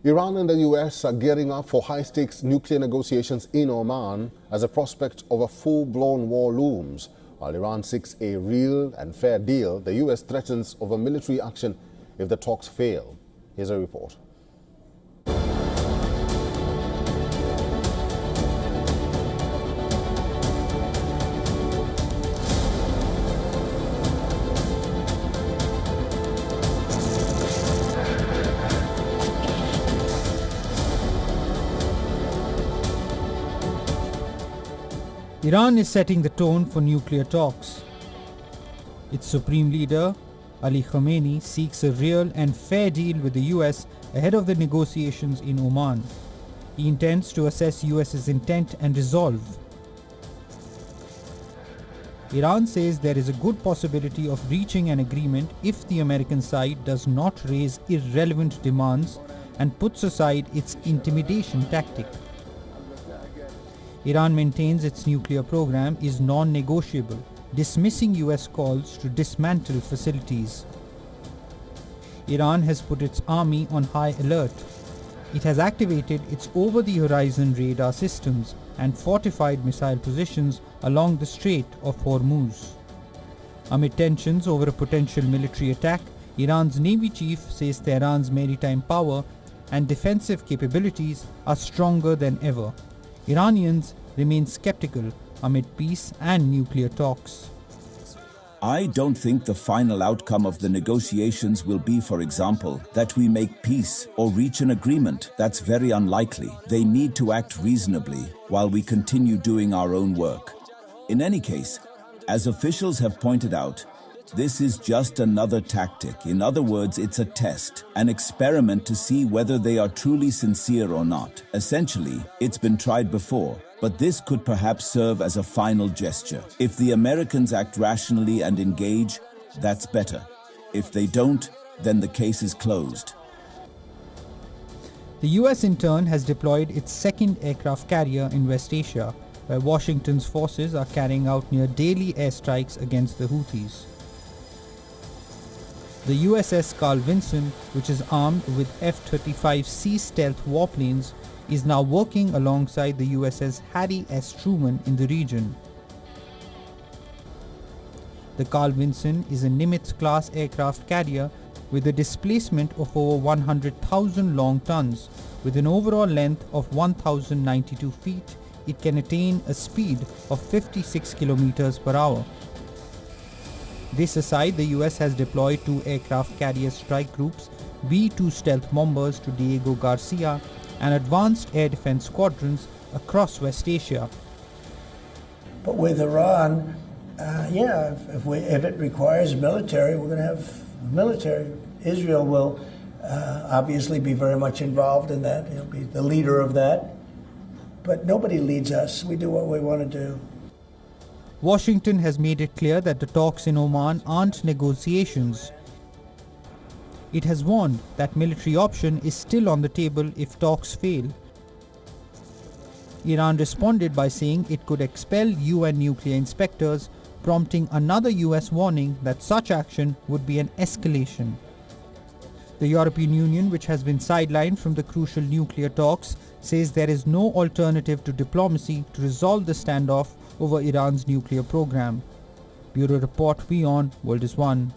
Iran and the US are gearing up for high-stakes nuclear negotiations in Oman as a prospect of a full-blown war looms. While Iran seeks a real and fair deal, the US threatens over military action if the talks fail. Here's a report. Iran is setting the tone for nuclear talks. Its supreme leader, Ali Khamenei, seeks a real and fair deal with the US ahead of the negotiations in Oman. He intends to assess US's intent and resolve. Iran says there is a good possibility of reaching an agreement if the American side does not raise irrelevant demands and puts aside its intimidation tactic. Iran maintains its nuclear program is non-negotiable, dismissing US calls to dismantle facilities. Iran has put its army on high alert. It has activated its over-the-horizon radar systems and fortified missile positions along the Strait of Hormuz. Amid tensions over a potential military attack, Iran's Navy chief says Tehran's maritime power and defensive capabilities are stronger than ever. Iranians remain skeptical amid peace and nuclear talks. I don't think the final outcome of the negotiations will be, for example, that we make peace or reach an agreement. That's very unlikely. They need to act reasonably while we continue doing our own work. In any case, as officials have pointed out, this is just another tactic. In other words, it's a test, an experiment to see whether they are truly sincere or not. Essentially, it's been tried before, but this could perhaps serve as a final gesture. If the Americans act rationally and engage, that's better. If they don't, then the case is closed. The US in turn has deployed its second aircraft carrier in West Asia, where Washington's forces are carrying out near daily airstrikes against the Houthis. The USS Carl Vinson, which is armed with F-35C stealth warplanes, is now working alongside the USS Harry S. Truman in the region. The Carl Vinson is a Nimitz-class aircraft carrier with a displacement of over 100,000 long tons. With an overall length of 1,092 feet, it can attain a speed of 56 kilometers per hour. This aside, the US has deployed 2 aircraft carrier strike groups, B-2 stealth bombers to Diego Garcia, and advanced air defense squadrons across West Asia. But with Iran, if it requires military, we're going to have military. Israel will obviously be very much involved in that. It'll be the leader of that. But nobody leads us. We do what we want to do. Washington has made it clear that the talks in Oman aren't negotiations. It has warned that military option is still on the table if talks fail. Iran responded by saying it could expel UN nuclear inspectors, prompting another US warning that such action would be an escalation. The European Union, which has been sidelined from the crucial nuclear talks, says there is no alternative to diplomacy to resolve the standoff over Iran's nuclear program. Bureau Report, WION, World is One.